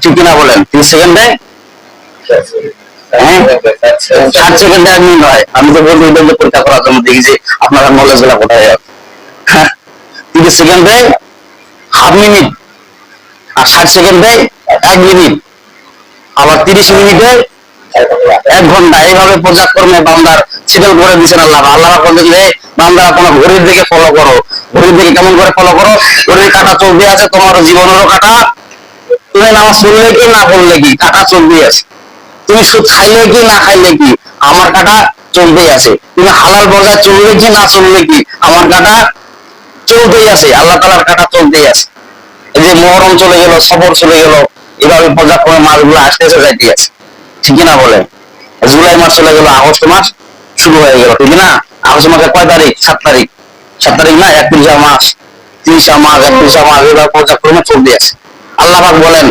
ঠিক কিনা বলেন? 30 সেকেন্ডে 60 সেকেন্ডে আমি নয়, আমি তো বলতে পরীক্ষা করার জন্য দেখি যে আপনারা নলেজ গুলা কোথায় যাবে। 30 সেকেন্ডে হাফ মিনিট, আর 60 সেকেন্ডে 1 মিনিট, আবার 30 মিনিটে 1 ঘন্টা, এইভাবে পর্যায়ক্রমে বান্দার শিথিল করে দিচ্ছেন আল্লাহ। আল্লাহ বলছেন যে বান্দা কোনো ঘড়ির দিকে ফলো করো। ঘড়ির দিকে কেমন করে ফলো করো? ঘড়ির কাটা চলতে আছে, তোমার জীবনেরও কাটা। তুমি নামাজ পড়লে কি না পড়লে কি, কাটা চলতেই আছে। তুমি সুদ খাইলে কি না খাইলে কি, আমার কাটা চলতেই আছে। তুমি হালাল বজায় চললে কি না চললে কি, আমার কাটা চলতেই আছে। আল্লাহ তাআলার কাটা চলতেই আছে। এই যে মুহররম চলে গেল, সফর চলে গেল, এভাবে পর্যায়ক্রমে মাসগুলো আসতেছে যাইতে আছে। ঠিক না বলেন? জুলাই মাস চলে গেল, আগস্ট মাস শুরু হয়ে গেল। ঠিক না? আগস্ট মাসের কয় তারিখ? 7 তারিখ। 7 তারিখ না, 31 মাস, 30 মাস, 31 মাস, এভাবে পর্যায়ক্রমে চলতে আছে। আল্লাহ পাক বলেন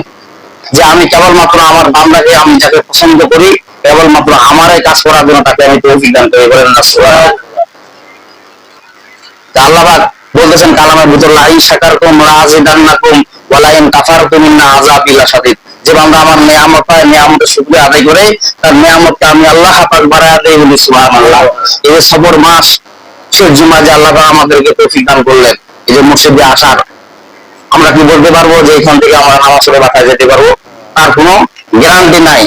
যে আমি কেবলমাত্র আমার বান্দাকে, আমি যাকে পছন্দ করি, কেবলমাত্র আমারই কাজ করার জন্য তাকে আমি তৌফিক দান করি। বলেন না সুবহানাল্লাহ। আল্লাহ পাক বলতেছেন কালামের ভিতর, লাইন শাকারতুম লাযিদান্নাকুম ওয়া লাইন কাফারতুম ইন্না আযাবি লাশাদীদ। যে বান্দা আমার নিয়ামত পায়, নিয়ামতের শুকরিয়া আদায় করে, তার নিয়ামতকে আমি আল্লাহ পাক বাড়ায় দেই। বলি সুবহানাল্লাহ। এই যে সবর মাস, শেষ জুমা যে আল্লাহ পাক আমাদেরকে তৌফিক দান করলেন, এই যে মসজিদে আসার, আমরা কি বলতে পারবো যে এখান থেকে আমরা নামাজ পড়ে বাসায় যেতে পারবো? তার কোনো গ্যারান্টি নাই।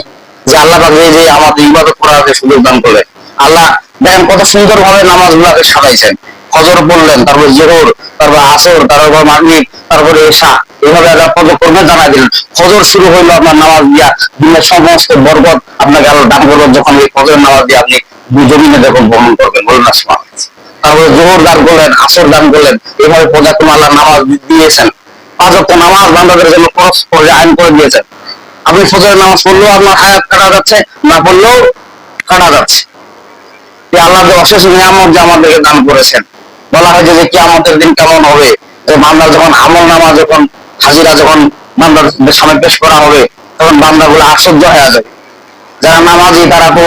যে আল্লাহ পাক যে আমাদের ইবাদত করার যে সুযোগ দান করলেন, আল্লাহ দেখেন কত সুন্দর ভাবে নামাজগুলোকে সাজাইছেন। ফজর পড়লেন, তারপর জোহর, তারপর আসর, তারপর মাগরিব, তারপরে এশা, এইভাবে আল্লাহ পদক্রমে জানাই দিলেন। ফজর শুরু হইলো আপনার নামাজ দিয়া, দিনের সমস্ত বরকত আপনাকে আল্লাহ দান করলো যখন এই ফজরের নামাজ দিয়ে আপনি জমিনে যখন ভ্রমণ করবেন। বলুন না সুবহানাল্লাহ। তারপরে জোহর দান করলেন, আসর দান করলেন, এভাবে পর্যায়ক্রমে আল্লাহ নামাজ দিয়েছেন। 5 ওয়াক্ত নামাজ বান্দাদের জন্য খরচ করে আইন করে দিয়েছেন। আপনি ফজরের নামাজ পড়লেও আপনার হায়াত কাটা যাচ্ছে, না পড়লেও কাটা যাচ্ছে। আল্লাহ যে অশেষ নিয়ামত যে আমাদেরকে দান করেছেন। বলা হয় যে কিয়ামতের দিন কেমন হবে, যে বান্দার যখন আমল নামা, যখন হাজিরা, যখন বান্দার সামনে পেশ করা হবে, তখন বান্দাগুলো আশ্চর্য হয়ে যাবে। যারা নামাজি তারা তো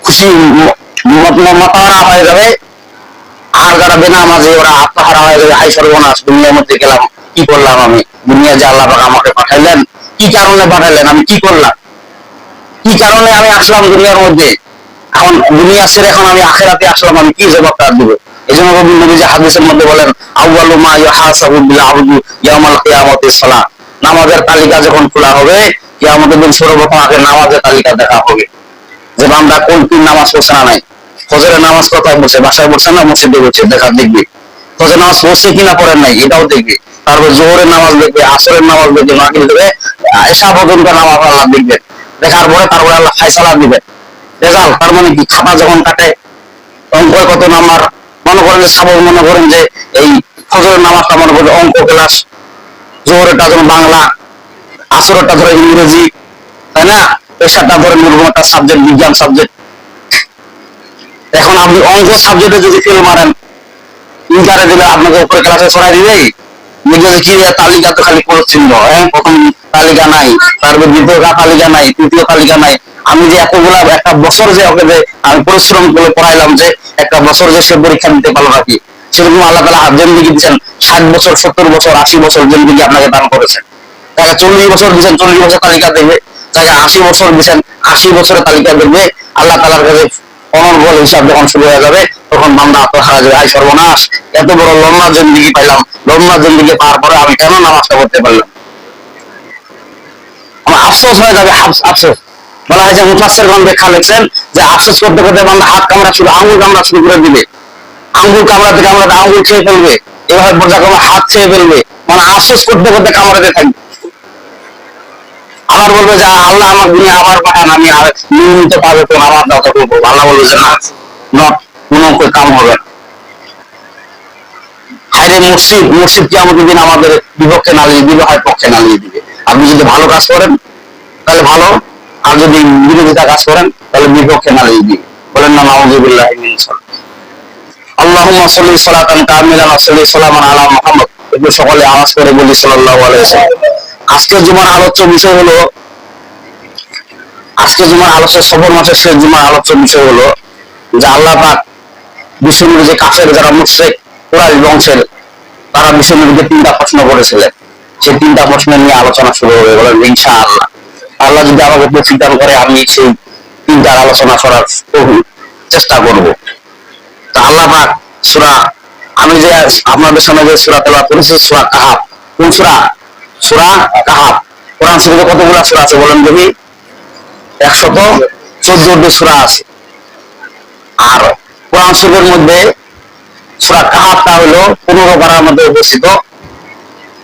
খুশি মতাহারা হয়ে যাবে, আর যারা বেনামাজি ওরা আত্মহারা হয়ে যাবে। হাই সর্বনাশ, দুনিয়ার মধ্যে গেলাম, কি করলাম আমি? দুনিয়া যে আল্লাহ পাক আমাকে পাঠাইলেন, কি কারণে পাঠাইলেন? আমি কি করলাম? কি কারণে আমি আসলাম দুনিয়ার মধ্যে? এখন দুনিয়া ছেড়ে এখন আমি আখিরাতে আসলাম, আমি কি জবাবটা দেব? এই জন্য নবী হাদিসের মধ্যে বলেন, আউয়ালু মা ইউহাসাবু বিল আবদু ইয়াউমাল কিয়ামাতিস সালাহ। নামাজের তালিকা যখন খোলা হবে, কিয়ামতের দিন সর্বপ্রথম আগে নামাজের তালিকা দেখা হবে, যে বান্দা কোন কোন নামাজ পড়ছে না নাই। ফজরের নামাজ কোথায় পড়ছে, বাসায় পড়ছে না মসজিদে পড়ছে, দেখা দেখবে। ফজরের নামাজ পড়ছে কিনা পড়েন নাই, এটাও দেখবে। তারপর জোহরের নামাজ দেখবে, আসরের নামাজ দেখবে, মাগরিব দেখবে, এশা পর্যন্ত নামাজ আল্লাহ দেখবে। দেখার পরে তারপরে আল্লাহ ফায়সালা দিবেন। রেজাল্ট, তার মানে কি, খাতা যখন কাটে অঙ্ক কত নাম্বার, মনে করেন যে সাপোজ মনে করেন যে এই ফজরের নামাজটা মনে করেন অঙ্ক ক্লাস, জোহরেরটা ধরুন বাংলা, আসরেরটা ধরে ইংরেজি, তাই না? এশারটা ধরে একটা সাবজেক্ট, বিজ্ঞান সাবজেক্ট। এখন আপনি অঙ্ক সাবজেক্টে যদি ফেল মারেন, ইন্টারে দিলে আপনাকে উপরে ক্লাসে ছড়াই দিবেই। তালিকা তো খালি করছিল, হ্যাঁ, প্রথম তালিকা নাই, তারপর দ্বিতীয় তালিকা নাই, তৃতীয় তালিকা নাই। আমি যে এতগুলা একটা বছর যে ওকে যে আমি পরিশ্রম করে পড়াইলাম, যে একটা বছর যে সে পরীক্ষা দিতে পারলো নাকি, সেরকম আল্লাহ তাআলা জিন্দেগি দিচ্ছেন 60 বছর, 70 বছর, 80 বছর জিন্দেগি আপনাকে দান করেছেন। তাকে 40 বছর দিচ্ছেন, 40 বছর তালিকা দেখবে। তাকে 80 বছর দিচ্ছেন, 80 বছরের তালিকা দেখবে। আল্লাহ তাআলার কাছে অনর্গল হিসাব যখন শুরু হয়ে যাবে, তখন বান্দা আত্মহারা যাবে, আই সর্বনাশ, এত বড় লম্বা জিন্দেগি পাইলাম, লম্বা জিন্দেগি পাওয়ার পরে আমি কেন নামাজটা করতে পারলাম? আমার আফসোস হয়ে যাবে, আফসোস। বলা হয় যে মুফাসসিরগণ ব্যাখ্যা লিখছেন যে আফসোস করতে করতে বান্দা হাত কামড়া শুরু, আঙ্গুল কামড়া শুরু করে দিবে। আঙ্গুল কামড়াতে কামড়াতে আঙ্গুল খেয়ে ফেলবে, এভাবে পর্যায়ক্রমে হাত খেয়ে ফেলবে, মানে আফসোস করতে করতে কামড়াতে থাকবে। আবার বলবে যে আল্লাহ আমার দুনিয়া আবার পাঠান, আমি আর নিয়মিত পাবে তো আমার দাতা করবো। আল্লাহ বলবে যে না, নট, কোনো কাম হবে না। হায়রে মসজিদ, মসজিদ কিয়ামতের দিন আমাদের বিপক্ষে নালিয়ে দিবে, হয় পক্ষে নালিয়ে দিবে। আপনি যদি ভালো কাজ করেন তাহলে ভালো, আর যদি বিরোধিতা কাজ করেন তাহলে বিপক্ষে নালিয়ে দিবে। বলেন না নাউযুবিল্লাহি মিন যালিক। আল্লাহুম্মা সাল্লি সালাতান কামিলান ওয়া সাল্লি সালামান আলা মুহাম্মদ। একটু সকলে আওয়াজ করে বলি সাল্লাল্লাহু আলাইহি ওয়াসাল্লাম। আজকের জুমার আলোচ্য বিষয় হলো, আজকে জুমার আলোচ্য সফর মাসের শেষ জুমার আলোচ্য বিষয় হলো যে আল্লাহ পাক বিশ্বনবী যে কাফের যারা মুশরিক কুরাইশ বংশের, তারা বিশ্বনবীকে 3টা প্রশ্ন করেছিলেন। সেই 3টা প্রশ্ন নিয়ে আলোচনা শুরু হবে, বলেন ইনশাআল্লাহ। আল্লাহ যদি আমাকে তৌফিক দান করে আমি সেই তিনটার আলোচনা করার চেষ্টা করব। তা আল্লাহ পাক সূরা, আমি যে আপনাদের সামনে যে সূরা তেলাওয়াত করেছি সূরা কাহাফ, কোন সূরা? সূরা কাহাফ। কোরআন শরীফে কতগুলো সূরা আছে বলেন দেখি? 114টি সূরা আছে। আর কোরআন শরীফের মধ্যে সূরা কাহাফটা হলো 15 পারার মধ্যে অবস্থিত।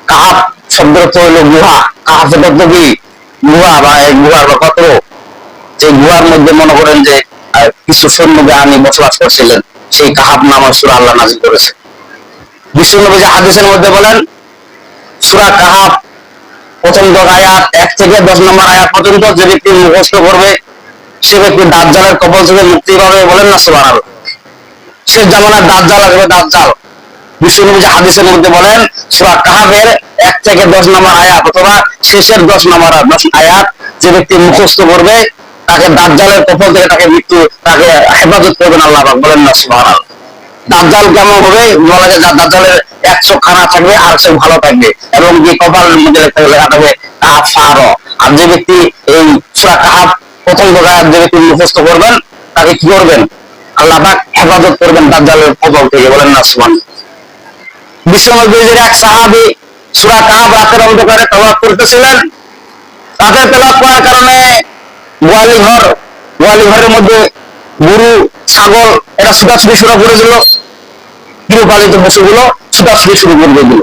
কাহাফ শব্দের অর্থ হলো গুহা। কাহাফের অর্থ কি? গুহা বা গুহার বা কত, যে গুহার মধ্যে মনে করেন যে কিছু সৈন্য বাহিনী বসবাস করছিলেন, সেই কাহাফ নামের সূরা আল্লাহ নাযিল করেছে। বিশ্বনবী যে হাদিসের মধ্যে বলেন সূরা কাহাফ প্রথম 10 আয়াত 1 থেকে 10 নম্বর আয়াত পর্যন্ত যে ব্যক্তি মুখস্থ করবে সে ব্যক্তি দাজ্জালের কবল থেকে মুক্তি পাবে, বলেন না সুবহানাল্লাহ। শেষ জামানার দাজ্জাল আসবে, দাজ্জাল। বিশ্বনবী যে হাদিসের মধ্যে বলেন সূরা কাহাফের 1 থেকে 10 নম্বর আয়াত অথবা শেষের 10 নম্বর আয়াত যে ব্যক্তি মুখস্থ করবে তাকে দাজ্জালের কবল থেকে তাকে হেফাজত করবেন আল্লাহ পাক, বলেন না সুবহানাল্লাহ। দাজ্জাল কেমন হবে? বলা যায় দাজ্জালের 1 চোখ খানা থাকবে আর সে ভালো থাকবে, এবং যে কপালের মধ্যে লেখা থাকবে কাফার। আর যে ব্যক্তি এই সূরা কাহাফ প্রথম 10 আয়াত যে ব্যক্তি মুখস্থ করবেন তাকে কি করবেন? আল্লাহ পাক হেফাজত করবেন দাজ্জালের কবল থেকে, বলেন না সুবহানাল্লাহ। বিশ্বনবীর এক সাহাবী সূরা কাহাফ রাতের অন্ধকারে তেলাওয়াত করতেছিলেন। রাতের তেলাওয়াত করার কারণে গোয়ালি ঘরের মধ্যে গরু ছাগল এরা ছুটাছুটি শুরু করেছিল, গৃহপালিত পশুগুলো ছুটাছুটি শুরু করে দিল।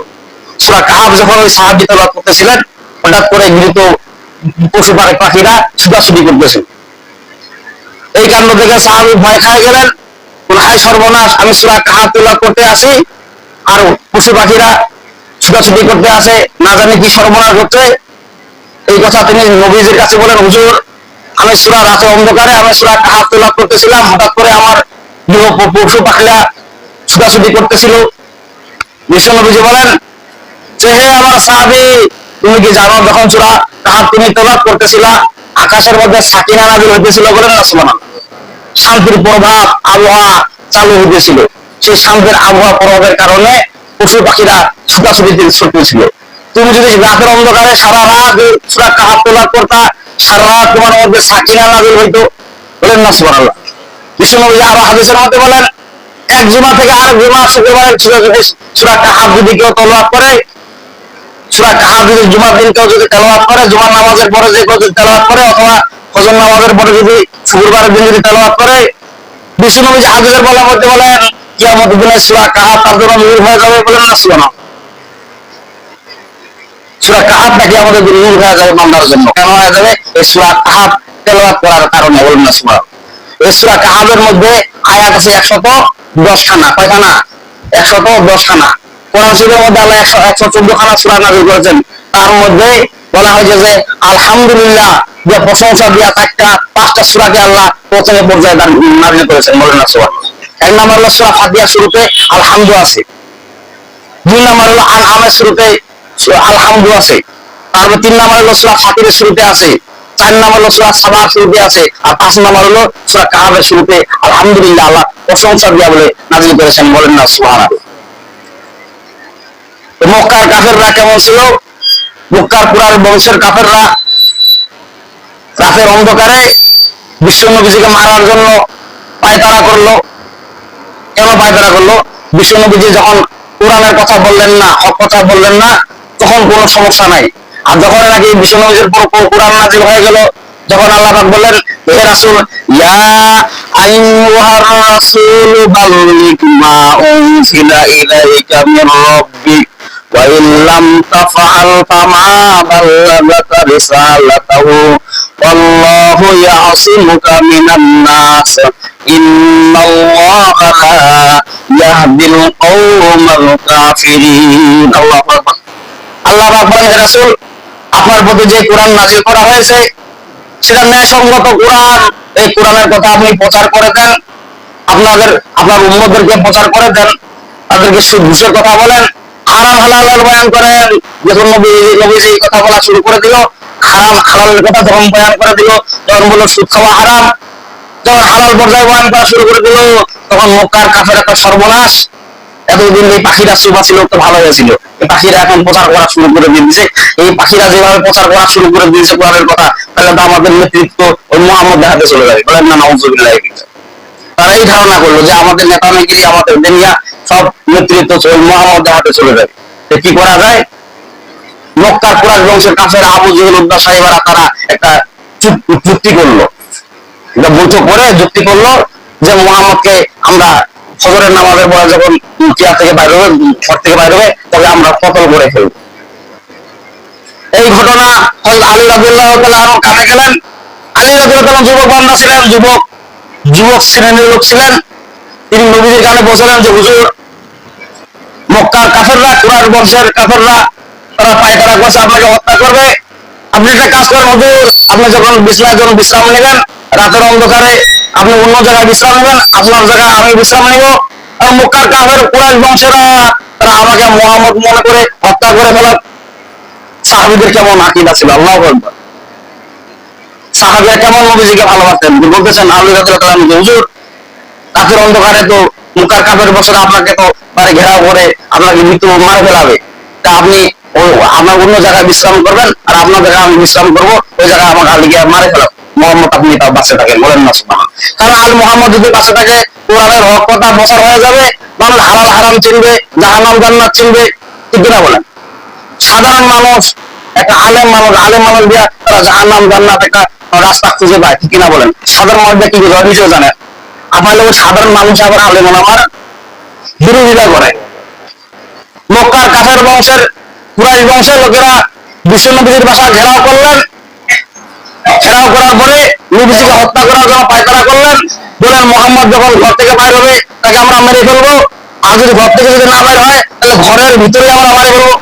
সূরা কাহাফ যখন ওই সাহাবী তেলাওয়াত করতেছিলেন হঠাৎ করে গৃহীত পশু পাখিরা ছুটাছুটি করতেছিল। এই কাণ্ড থেকে সাহাবী ভয় খেয়ে গেলেন, হায় সর্বনাশ, আমি সূরা কাহাফ তেলাওয়াত করতে আসি আর পশু পাখিরা ছুটাছুটি করতে আসে, না জানি কি সর্বনাশ হচ্ছে। এই কথা তিনি নবীজির কাছে বলেন, হুজুর আমি রাতের অন্ধকারে আমি সূরা কাহাফ তেলাওয়াত করতেছিলাম, হঠাৎ করে আমার গৃহ পশু পাখিরা ছুটাছুটি করতেছিল। বিশ্বনবীজি বলেন যে হে আমার সাহাবী, তুমি কি জানো যখন সূরা কাহাফ তুমি তেলাওয়াত করতেছিলা আকাশের মধ্যে সাকিনা নাযিল হইতেছিল, বলেন না সুবহানাল্লাহ। শান্তির প্রভাব আবহাওয়া চালু হইতেছিল, সেই শান্তির আবহাওয়া প্রভাবের কারণে পশু পাখিরা ছুটাছুটি ছুটতেছিল। তুমি যদি রাতের অন্ধকারে সারা রাত সূরা কাহাফ তেলাওয়াত করতা, সারা রাত তোমার মধ্যে সাকিনা নাযিল হইতো, বলেন না সুবহানাল্লাহ। বিশ্বনবী আরো হাদিসের মধ্যে বলেন এক জুমা থেকে আরেক জুমা সূরা কাহাফ যদি কেউ তেলাওয়াত করে, সূরা কাহাফ যদি জুমার দিন কেউ যদি তেলাওয়াত করে, জুমার নামাজের পরে যে কেউ যদি তেলাওয়াত করে অথবা ফজর নামাজের পরে যদি শুক্রবারের দিন যদি তেলাওয়াত করে, বিশ্বনবী হাদিসের বলার মধ্যে বলেন কিয়ামতের দিনে সূরা কাহাফ তার জন্য নূর হয়ে যাবে, বলেন না সুবহানাল্লাহ। সূরা কাহাফটা কিয়ামতের দিনে নূর হয়ে যাবে বান্দার জন্য। কেন হয়ে যাবে? এই সূরা কাহাফ তেলাওয়াত করার কারণে, বলেন না সুবহানাল্লাহ। এই সূরা কাহাফের মধ্যে আয়াত আছে 110 খানা। কয়খানা? 110 খানা। কোরআন শরীফের মধ্যে আল্লাহ 114 খানা সূরা নাযিল করেছেন। তার মধ্যে বলা হয়েছে যে আলহামদুলিল্লাহ যে প্রশংসা দিয়া থাকা 5টা সূরাকে আল্লাহ প্রথমে পর্যায়ে নাযিল করেছেন, বলেন না সুবহানাল্লাহ। 1 নম্বর হলো সূরা ফাতিহার শুরুতে আলহামদু আছে, 2 নম্বর হলো আনআমের শুরুতে আলহামদু আছে, তারপর 3 নম্বর হলো সূরা ফাতিরের শুরুতে আছে, 4 নম্বর হলো সূরা সাবার শুরুতে আছে, আর 5 নম্বর হলো সূরা কাহাফের শুরুতে আলহামদুলিল্লাহ আল্লাহ প্রশংসা দিয়া বলে নাযিল করেছেন, বলেন না সুবহানাল্লাহ। মক্কার কাফেররা কেমন ছিল? মক্কার কুরাইশ বংশের কাফেররা রাতের অন্ধকারে বিশ্বনবীজিকে মারার জন্য পায়তারা করলো। কেন পায়তারা করলো? বিশ্বনবীজি যখন কোরআনের কথা বললেন না, হক কথা বললেন না, তখন কোনো সমস্যা নাই। আর যখন নাকি বিশ্বনবীজির উপর কোরআন নাযিল হয়ে গেল, যখন আল্লাহ পাক বললেন হে রাসূল ইয়া আইয়ুহার রাসূল বাল্লিগ মা উনজিলা ইলাইকা মির রাব্বিক ওয়া ইন লাম তাফআল ফামা বাল্লাগতা রিসালাতাহু ওয়াল্লাহু ইয়াসিমুকা মিনান নাস ইন্নাল্লাহা লা ইয়াহদিল কওমাল কাফিরিন। আল্লাহু আকবার। আল্লাহ পাক বলেন হে রাসূল আপনার প্রতি যে কোরআন নাযিল করা হয়েছে সেটা ন্যায়সঙ্গত কোরআন। এই কোরআনের কথা আপনি প্রচার করে দেন, আপনার উম্মতদেরকে প্রচার করে দেন, তাদেরকে সুদ ঘুষের কথা বলেন, হারাম হালাল বয়ান করেন। যখন নবীজি এই কথা বলা শুরু করে দিল, হারাম হালালের কথা যখন বয়ান করে দিল, তখন বলল সুদ খাওয়া হারাম। যখন হালাল পর্যায়ে বয়ান করা শুরু করে দিল, তখন মক্কার কাফের একটা সর্বনাশ, এতদিন এই পাখিরা চুপা ছিল তো ভালো হয়েছিল, এই পাখিরা এখন প্রচার করা শুরু করে দিয়েছে। এই পাখিরা যেভাবে প্রচার করা শুরু করে দিয়েছে কোরআনের কথা, তাহলে তো আমাদের নেতৃত্ব ওই মুহাম্মদের হাতে চলে যাবে। বলেন না নাউজুবিল্লাহ। তারা এই ধারণা করলো যে আমাদের নেতা নেত্রী, আমাদের দুনিয়া সব নেতৃত্ব ওই মুহাম্মদের হাতে চলে যাবে। কি করা যায়? মক্কার কুরাইশ বংশের কাফের আবু জেহেল উদ্দা সাহেবেরা তারা একটা চুক্তি করলো, বৈঠক করে যুক্তি করলো যে মুহাম্মদকে আমরা ফজরের নামাজের পরে যখন কিয়া থেকে বাইর হবে, ঘর থেকে বাইর হবে, তবে আমরা কতল করে ফেলব। এই ঘটনা হযরত আলী রাদিয়াল্লাহু তাআলা আনহু কানে গেলেন। আলী রাদিয়াল্লাহু তাআলা যুবক বান্দা ছিলেন, যুবক শ্রেণীর লোক ছিলেন। তিনি নবীজির কানে বলছিলেন যে হুজুর, মক্কার কাফেররা, কুরাইশ বংশের কাফেররা তারা পায়তারা করছে, আপনাকে হত্যা করবে। আপনি একটা কাজ করেন হুজুর, আপনি যখন বিশ্রামের জন্য বিশ্রাম নেবেন, রাতের অন্ধকারে আপনি অন্য জায়গায় বিশ্রাম নেবেন, আপনার জায়গায় আমি বিশ্রাম নেব। আর মক্কার কাফের কুরাইশ বংশেরা তারা আমাকে মুহাম্মদ মনে করে হত্যা করে ফেলার। সাহাবীদের কেমন আকীদা ছিল, আল্লাহু আকবার। সাহাবীরা কেমন নবীজিকে ভালোবাসতেন। বলতেছেন আলী রাদিয়াল্লাহু তাআলা, হুজুর রাতের অন্ধকারে তো মক্কার কাফের বংশরা আপনাকে তো মানে ঘেরাও করে আপনাকে মৃত্যু মারে ফেলাবে, তা আপনি আমার অন্য জায়গায় বিশ্রাম করবেন, আর আপনার জায়গায় আমি বিশ্রাম করবো, ওই জায়গায় আমার আলীকে মারে ফেলাবো। মোহাম্মদ আপনি তাও বাঁচে থাকেন, বলেন না সুবহানাল্লাহ। কারণ আল মোহাম্মদ যদি বাঁচে থাকে, কোরআনের হক কথা প্রচার হয়ে যাবে, মানুষ হালাল হারাম চিনবে, জাহান্নাম জান্নাত চিনবে। ঠিক না বলেন? সাধারণ মানুষ, একটা আলেম মানুষ দিয়া তারা জাহান্নাম জান্নাত একটা রাস্তা খুঁজে পায়। ঠিক না বলেন? সাধারণ মানুষ কি বুঝে নিজেও জানে। আপনার লোক সাধারণ মানুষ আবার আলেম আমার বিরোধিতা করে। মক্কার কাফের বংশের, কুরাইশ বংশের লোকেরা বিশ্বনবীর বাসা ঘেরাও করলেন। ঘেরাও করার পরে নবীজিকে হত্যা করার জন্য পায়তারা করলেন। বলেন মুহাম্মদ যখন ঘর থেকে বাইর হবে তাকে আমরা মেরে ফেলবো, আর যদি ঘর থেকে যদি না বের হয় তাহলে ঘরের ভিতরে আমরা মারে ফেলবো।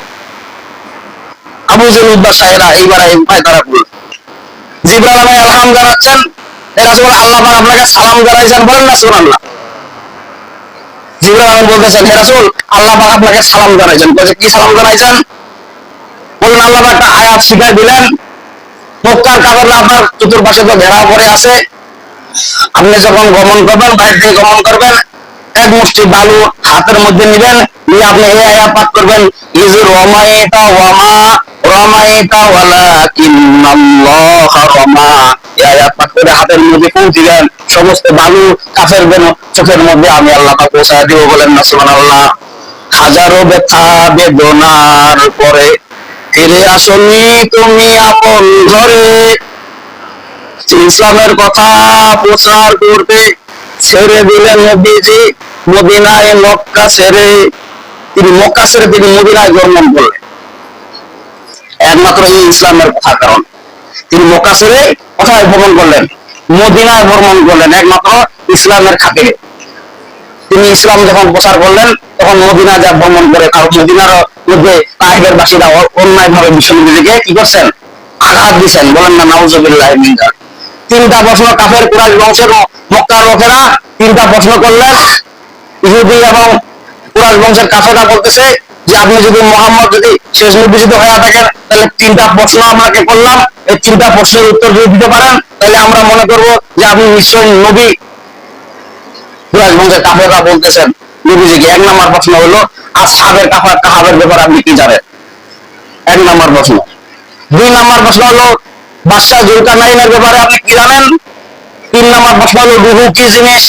আবু জেহেল উদ্দা সাহেবরা এইবার এই পায়তারা করল। জিবরাইল আলাইহিস সালাম জানাচ্ছেন, হে রাসূল, আল্লাহ পাক আপনাকে সালাম জানাইছেন, বলেন না সুবহানাল্লাহ। জিবরাইল আলাইহিস বলতেছেন, হে রাসূল, আল্লাহ পাক আপনাকে সালাম জানাইছেন। বলে কি সালাম জানাইছেন? বলেন আল্লাহ পাক একটা আয়াত শিখাই দিলেন, মক্কার কাফেররা আপনার চতুর্পাশে তো ঘেরাও করে আছে, আপনি যখন গমন করবেন, বাইরে থেকে গমন করবেন, এক মুষ্টি বালু হাতের মধ্যে নিবেন, নিয়ে আপনি এই আয়াত পাঠ করবেন, ইজ রামাইতা ওয়ামা রামাইতা ওয়ালাকিন্নাল্লাহা রামা। এই আয়াত পাঠ করে হাতের মধ্যে ফুঁক দিবেন, সমস্ত বালু কাফেরদের চোখের মধ্যে আমি আল্লাহ পাক পৌঁছায় দিব। বলেন না সুবহানাল্লাহ। হাজারো ব্যথা বেদনার পরে ফিরে আসনি তুমি আপন ঘরে, ইসলামের কথা প্রচার করতে ছেড়ে দিলেন নবীজি মদিনায় মক্কা ছেড়ে। তিনি মক্কা ছেড়ে তিনি মদিনায় গমন করলেন একমাত্র এই ইসলামের কথা কারণ। তিনি মক্কা ছেড়ে কোথায় ভ্রমণ করলেন? মদিনায় ভ্রমণ করলেন একমাত্র ইসলামের খাতিরে। তিনি ইসলাম যখন প্রচার করলেন তখন মদিনা যা ভ্রমণ করে, কারণ মদিনার মধ্যে তাইফের বাসীরা অন্যায় ভাবে বিশ্বনবীকে কি করছেন? আঘাত দিচ্ছেন। বলেন না নাউজুবিল্লাহ মিন যালিক। তিনটা প্রশ্ন কাফের কুরাইশ বংশের মক্কার লোকেরা তিনটা প্রশ্ন করলেন। ইহুদি এবং কুরাইশ বংশের কাফেররা বলতেছে যে আপনি যদি মুহাম্মদ যদি শেষ নবী যদি হয়ে থাকেন, তাহলে তিনটা প্রশ্ন আপনাকে করলাম, এই তিনটা প্রশ্নের উত্তর যদি দিতে পারেন তাহলে আমরা মনে করব যে আপনি নিশ্চয়ই নবী। কুরাইশ বংশের কাফেররা বলতেছেন নবীজিকে। এক নম্বর প্রশ্ন হলো আসহাবের কাহাবের ব্যাপারে আপনি কি জানেন? এক নম্বর প্রশ্ন। দুই নম্বর প্রশ্ন হলো বাদশাহ জুলকারনাইনের ব্যাপারে আপনি কি জানেন? তিন নম্বর প্রশ্ন হলো রূহ কি জিনিস?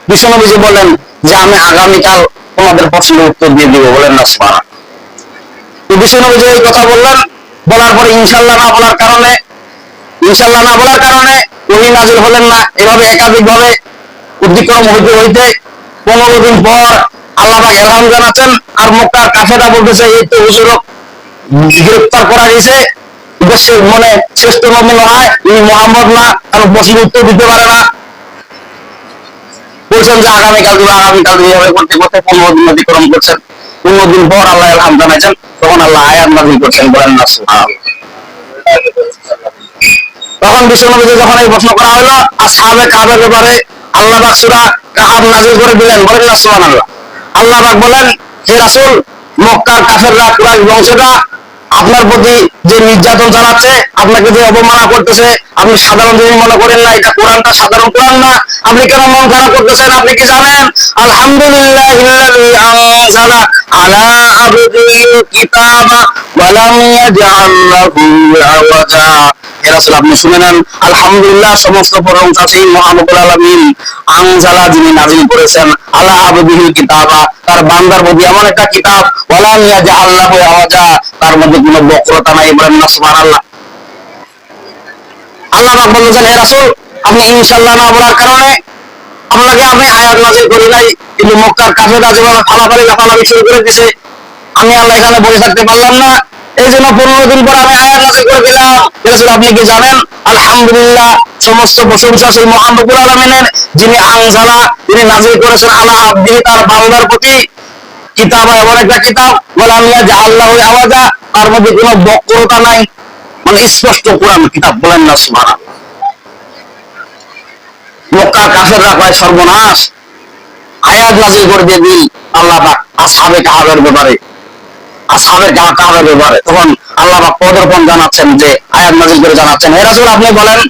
বিশ্বনবীজি বলেন যে আমি আগামীকাল তোমাদের প্রশ্নের উত্তর দিয়ে দিব। বলেন না সুবহানাল্লাহ। তো বিশ্বনবীজি এই কথা বললেন, বলার পরে ইনশাআল্লাহ না বলার কারণে ওহী নাযিল হলেন না। এভাবে একাধিক ভাবে অতিক্রম হইতে হইতে 15 দিন পর আল্লাহ পাক এলহাম জানাচ্ছেন। আর মক্কার কাফেররা বলতেছে এই তো হুজুর গ্রেফতার করা গেছে, দেশের মনে শ্রেষ্ঠ নবী নয়, ইনি মুহাম্মদ না, কারণ প্রশ্ন উত্তর দিতে পারে না। বলছেন যে আগামীকাল এইভাবে করতে করতে 15 দিন অতিক্রম করছেন। 15 দিন পর আল্লাহ এলহাম জানাইছেন, তখন আল্লাহ আয়াত নাযিল করছেন। বলেন না সুবহানাল্লাহ। তখন বিশ্বনবীকে যখন এই প্রশ্ন করা হলো আসহাবে কাহাবের ব্যাপারে, আল্লাহ পাক সূরা কাহাব নাযিল করে দিলেন। বলেন না সুবহানাল্লাহ। আল্লাহ পাক বলেন, হে রাসূল, মক্কার কাফেররা কুরাইশ বংশেরা আপনার প্রতি যে নির্যাতন চালাচ্ছে, আপনাকে যে অবমাননা করতেছে, আপনি সাধারণ জিনিস মনে করেন না, এটা কোরআনটা সাধারণ কোরআন না, আপনি কেন মন খারাপ করতেছেন? আপনি কি জানেন আলহামদুলিল্লাহিল্লাযী আনজালা আলা আবদিহিল কিতাবা ওয়া লাম ইয়াজআল লাহু ইওয়াজা। হে রাসূল, আপনি শুনে নেন, আলহামদুলিল্লাহ, সমস্ত প্রশংসা সেই মহান রব্বুল আলামিন আনজালা, যিনি নাযিল করেছেন, আলা আবদিহিল কিতাবা, তার বান্দার প্রতি এমন একটা কিতাব, ওয়া লাম ইয়াজআল লাহু ইওয়াজা, তার মধ্যে কোনো বক্রতা নাই। বলেন না সুবহানাল্লাহ। আল্লাহ পাক বলেছেন, হে রাসূল, আপনি ইনশাআল্লাহ না বলার কারণে আপনাকে আমি আয়াত নাযিল করি নাই, কিন্তু মক্কার কাফেররা যেভাবে লাফালাফি শুরু করে দিয়েছে, আমি আল্লাহ এখানে বসে থাকতে পারলাম না, এই জন্য 15 দিন পর আমি আয়াত নাযিল করে দিলাম। হে রাসূল, আপনি কি জানেন আলহামদুলিল্লাহ, সমস্ত প্রশংসা সেই মহান রব্বুল আলামিনের, যিনি আনজালা, যিনি নাযিল করেছেন আলা আবদিহি, তার বান্দার প্রতি কিতাব, এমন একটা কিতাব, ওয়ালাম ইয়াজআল লাহু ইওয়াজা, তার মধ্যে কোনো বক্রতা নাই, মানে স্পষ্ট কোরআন কিতাব। বলেন না সুবহানাল্লাহ। মক্কার কাফেররা কয় সর্বনাশ, আয়াত নাযিল করে দিয়ে দিল আল্লাহ পাক আসহাবে কাহফের ব্যাপারে, আসহাবে কাহফের ব্যাপারে। তখন আল্লাহ পাক পদর্পণ জানাচ্ছেন, যে আয়াত নাযিল করে জানাচ্ছেন, হে রাসূল, আপনি বলেন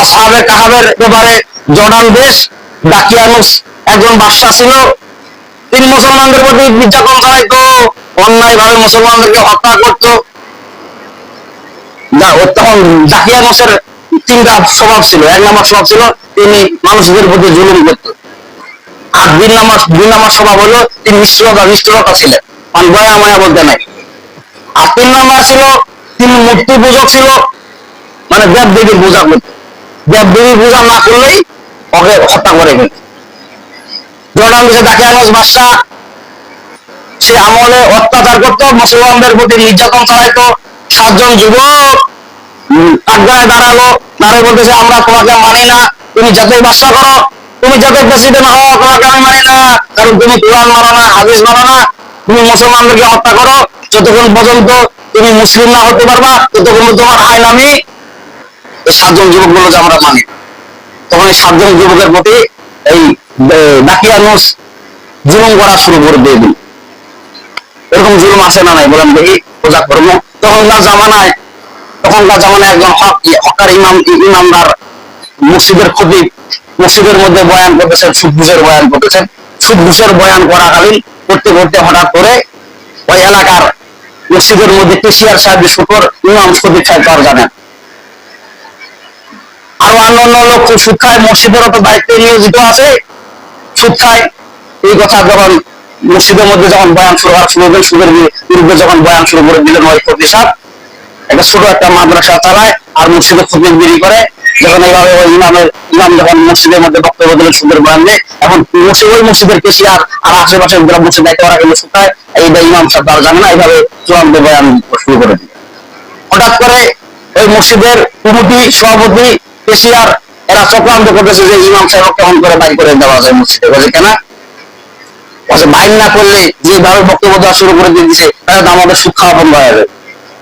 আসহাবে কাহফের ব্যাপারে, জর্ডান দেশ দাকিয়ানুস একজন বাদশা ছিল, তিনি মুসলমানদের প্রতি নির্যাতন চালাইতো, অন্যায় ভাবে মুসলমানদেরকে হত্যা করতো। তখন দাকিয়ানুসের 3টা স্বভাব ছিল। 1 নম্বর স্বভাব ছিল, তিনি মানুষদের প্রতি জুলুম করত। আর 2 নম্বর স্বভাব হলো, তিনি নিষ্ঠুরতা ছিলেন, মানে দয়া মায়া বলতে নাই। আর 3 নম্বর ছিল, তিনি মূর্তি পূজক ছিল, মানে দেব দেবীর পূজা করত। দেব দেবীর পূজা না করলেই ওকে হত্যা করে ফেলত। জর্ডান দেশে দাকিয়ানুস বাদশা, সে আমলে অত্যাচার করত, মুসলমানদের প্রতি নির্যাতন চালাইতো। 7 জন যুবক কাঠগড়ায় দাঁড়ালো, দাঁড়িয়ে বলতেছে, আমরা তোমাকে মানি না, তুমি যতই বাদশা করো, তুমি যতই প্রেসিডেন্ট হও, তোমাকে আমি মানি না, কারণ তুমি কোরআন মানো না, হাদিস মানো না, তুমি মুসলমানদেরকে হত্যা করো। যতক্ষণ পর্যন্ত তুমি মুসলিম না হতে পারবা, ততক্ষণ তোমার আইন আমি। এই 7 জন যুবক বললো যে আমরা মানি। তখন এই 7 জন যুবকের প্রতি এই দাকিয়ানুস জুলুম করা শুরু করে দিয়ে দিল। এরকম জুলুম আসে না নাই বলেন দেখি? পূজা কর্ম তখনকার জামানায় একজন হকার ইমামদার মসজিদের খতিব মসজিদের মধ্যে বয়ান করতেছেন, সুদ ঘুষের বয়ান করতেছেন। সুদ ঘুষের বয়ান করাকালীন করতে করতে হঠাৎ করে ওই এলাকার মসজিদের মধ্যে কেশিয়ার সাহেব, শুকর ইমাম খতিব সাহেব তার জানেন, আরো অন্যান্য লোক সুদ খায়, মসজিদের তো দায়িত্বে নিয়োজিত আছে, সুদ খায়। এই কথা যখন মসজিদের মধ্যে যখন বয়ান শুরু হওয়ার শুরু হলেন, সুদের বিরুদ্ধে যখন বয়ান শুরু করে দিলেন ওই খতিব সাহেব, একটা ছোট একটা মাদ্রাসা চালায় আর মসজিদে খতিবগিরি করে। যখন এইভাবে ওই ইমাম যখন মসজিদের মধ্যে বক্তব্য দিলেন সুদের বয়ান দিয়ে, এখন ওই মসজিদের কেশিয়ার আর আশেপাশের মসজিদ দায়িত্ব করা কিন্তু শুকায়, এইটা ইমাম সাহেব তারা জানে না, এইভাবে চূড়ান্ত বয়ান শুরু করে দিল। হঠাৎ করে ওই মসজিদের কমিটি, সভাপতি, কেশিয়ার এরা চক্রান্ত করতেছে যে ইমাম সাহেব কেমন করে বাইর করে দেওয়া যায় মসজিদে। বলে কেন বাইর না করলে যেভাবে বক্তব্য দেওয়া শুরু করে দিয়ে দিচ্ছে, তাহলে আমাদের সুদ খাওয়া বন্ধ হয়ে যাবে,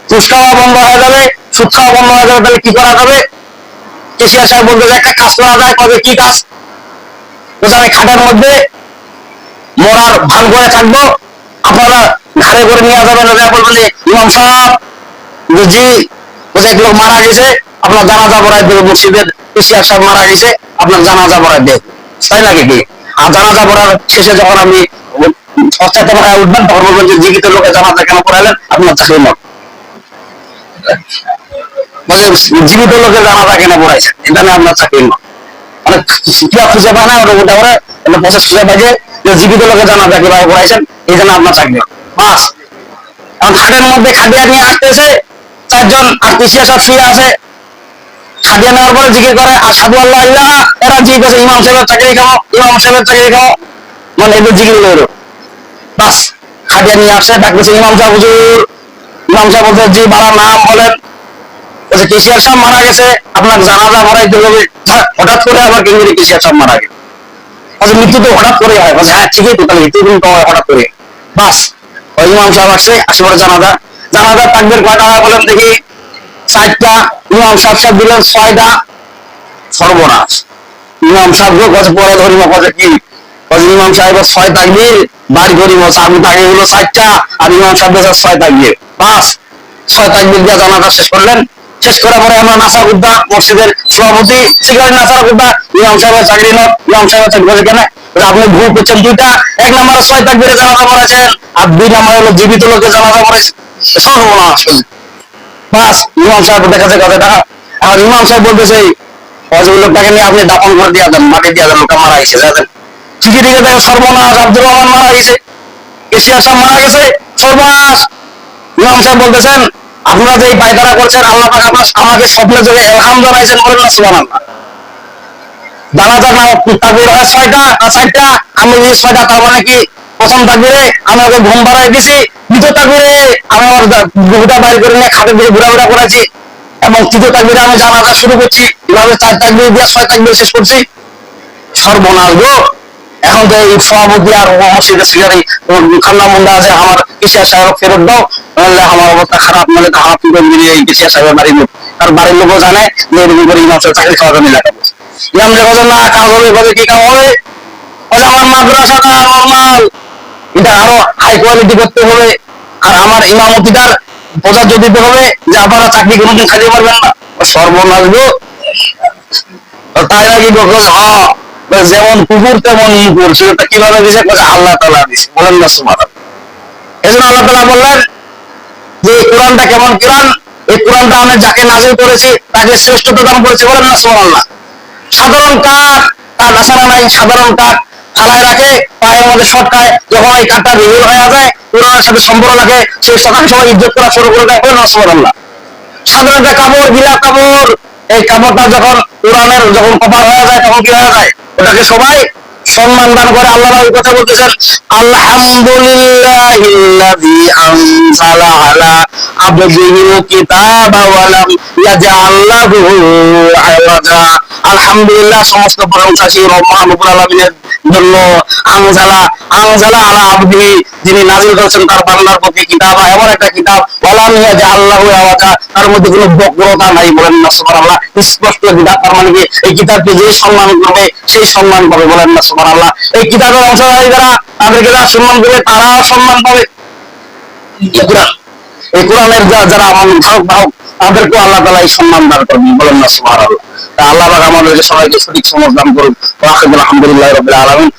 ঘুষ খাওয়া বন্ধ হয়ে যাবে, সুদ খাওয়া বন্ধ হয়ে যাবে। তাহলে কি করা যাবে? কেশিয়ার সাহেব বলতে যে একটা কাজ করা যায়। কবে কি কাজ? আমি খাটের মধ্যে মরার ভান করে থাকবো, আপনারা ঘাড়ে করে নিয়ে যাবেন, বলবেন যে ইমাম সাহেব জি এক লোক মারা গেছে, আপনার জানাজা পড়ায় দেবে, মসজিদের কেশিয়ার সাহেব মারা গেছে, আপনার জানাজা পড়ায় দেবে, তাই নাকি কি? আর জানাজা পড়ার শেষে যখন আপনি অচেতন হয়ে উঠবেন, তখন বলবেন যে জীবিত লোকের জানাজা কেন পড়ালেন, আপনার চাকরি নয়। জীবিত লোকের জানাজা কেন পড়াইছেন, এটা নিয়ে আপনার চাকরি নয়। মানে খুঁজে পায় না, ওটা করে প্রসেস খুঁজে পাই যে জীবিত লোকের জানাজা কিভাবে পড়াইছেন, এই জন্য আপনার চাকরি নয়। বাস এখন খাটের মধ্যে খাটিয়া নিয়ে আসতেছে 4 জন, আর কেশিয়া সব শুয়ে আছে। খাটিয়া নেওয়ার পরে জিজ্ঞেস করে আশহাদু আল্লাহ ইলাহা, এরা জিজ্ঞেস করছে ইমাম সাহেবের চাকরি খাও, ইমাম সাহেবের চাকরি খাও, মানে এদের জিজ্ঞেস করলো। বাস খাটিয়া নিয়ে আসে, ডাকতেছে ইমাম সাহেব হুজুর। ইমাম সাহেব বলছে জি, মারা নাম বলেন। বলছে কেশিয়ার সাহেব মারা গেছে, আপনার জানাজা পড়াইতে হবে। হঠাৎ করে আবার কেন্দ্রে কেশিয়ার সাহেব মারা গেছে, মৃত্যু তো হঠাৎ করে হয়। হ্যাঁ ঠিকই তো, তাহলে মৃত্যু কিন্তু হঠাৎ করে। বাস ওই ইমাম সাহেব আসে, আসে পরে জানাজা তাকবীর কয়টা হয় বলেন দেখি? 4টা। ইমাম সাহেব দিলেন 6টা। সর্বনাশ। ইমাম সাহেব পরে ধরিব, কি ইমাম সাহেবের 6 তাকবীর বাড়ি করিব, আমি তাকে হলো 4টা, আর ইমাম সাহেবের 6 তাকবীর। বাস 6 তাকবীর দিয়ে জানাজা শেষ করলেন। শেষ করার পরে আমরা নাসারুদ্দা মসজিদের সভাপতি সিগারেট নাসারুদ্দা ইমাম সাহেবের চাকরি নয়, ইমাম সাহেবের চাকরি করে কেন? আপনি ভুল করছেন দুইটা। 1 নম্বরে 6 তাকবীরে জানাজা পড়েছেন, আর 2 নম্বরে হলো জীবিত লোকের জানাজা পড়েছে। সর্বনাশ। বাস ইমাম সাহেব দেখাচ্ছে কথাটা। আর ইমাম সাহেব বলতেছে অজয় লোকটাকে নিয়ে আপনি দাপন করে দিয়ে দেন, মাটি দিয়ে দেন, লোকটা মারা গেছে। চিঠি দিকে দেখো সর্বনাশ, আব্দুর রহমান মারা গেছে, এশিয়া সাহেব মারা গেছে, সর্বনাশ। ইমাম সাহেব বলতেছেন আপনারা যে এই পায়তারা করছেন, আল্লাহ পাক আমাকে স্বপ্নে যোগে এলহাম জানাইছেন, বলেন না সুবহানাল্লাহ। জানাজার নাম তাকবীর হয় 6টা আর 4টা, আমি এই 6টা, তার মানে কি প্রথম তাকবীরে আমি ওকে ঘুম বাড়াই দিছি, দ্বিতীয় তাকবীরে আমি আমার গুহুটা বাইর করে নিয়ে খাটের দিকে ঘোরাঘোরা করেছি, এবং তৃতীয় তাকবীরে আমি জানাজা শুরু করছি। এভাবে 4 তাকবীর দিয়ে 6 তাকবীর শেষ করছি। সর্বনাশ গো। এখন তো এই সভাপতি আর মসজিদের সিগারি খান্না মুন্ডা আছে, আমার কেশিয়া সাহেব ফেরত দাও, নাহলে আমার অবস্থা খারাপ, নাহলে ধারা তুলে দিয়ে এই কেশিয়া সাহেবের বাড়ির লোক, তার বাড়ির লোকও জানে যে এরকম করে ইমাম সাহেব চাকরি খাওয়া যাবে না। ইমাম সাহেব না কাজ হবে, বলে কি কাজ হবে? আমার মাদ্রাসাটা নর্মাল, এটা আরো হাই কোয়ালিটি করতে হবে, আর আমার ইমামতিটার প্রযোজ্য দিতে হবে যে আপনারা চাকরি কোনোদিন খাইতে পারবেন না। সর্বনাশ গো। তাই নাকি হ্যাঁ, যেমন কুকুর তেমন মুকুর, সেটা কিভাবে দিছে? আল্লাহ তাআলা দিছে, বলেন না সুবহানাল্লাহ। এজন্য আল্লাহ তাআলা বললেন যে কোরআনটা কেমন কোরআন, এই কোরআনটা আমি যাকে নাযিল করেছি তাকে শ্রেষ্ঠতা দান করেছি, বলেন না সুবহানাল্লাহ। সাধারণ কাঠ, কাঠ আসানা নাই, সাধারণ কাঠ ফালায় রাখে, পায়ের মধ্যে সটকায়, যখন এই কাঠটা রিভিল হয়ে যায়, কোরআনের সাথে সম্পর্ক রাখে, সেই সকাল সময় ইজ্জত করা শুরু করে দেয়, বলেন না সুবহানাল্লাহ। সাধারণ একটা কাপড়, গিলা কাপড়, এই কাপড়টা যখন কোরআনের যখন কভার হয়ে যায়, তখন কি হয়ে যায়? ওটাকে সবাই সম্মান দান করে। আল্লাহ এই কথা বলতেছেন, আলহামদুলিল্লাহিল্লাযী আনজালা আলা আবদিহিল কিতাবা ওয়া লাম ইয়াজআল লাহু আওয়াজা। আলহামদুলিল্লাহ, সমস্ত প্রশংসা সেই মহান রব্বুল আলামিনের জন্য। আনজালা, আনজালা আলা আবদিহি, যিনি নাযিল করেছেন তার বান্দার প্রতি কিতাবা, এমন একটা কিতাব, ওয়া লাম ইয়াজআল লাহু আওয়াজা, তার মধ্যে কোনো বক্রতা নাই, বলেন না সুবহানাল্লাহ। স্পষ্ট কিতাব, তার মানে কি এই কিতাবকে যে সম্মান করবে সেই সম্মান পাবে, বলেন না সুবহানাল্লাহ। এই কিতাবের অংশধারী যারা, তাদেরকে যারা সম্মান করবে তারাও সম্মান পাবে। এই কোরআনের যারা আমার ধারক বাহক, তাদেরকেও আল্লাহ তাআলা এই সম্মান দান করবেন, বলেন না সুবহানাল্লাহ। আল্লাহ পাক আমাদেরকে সবাইকে সঠিক সমঝ দান করুন। ওয়া আখিরু আলহামদুলিল্লাহি রাব্বিল আলামিন।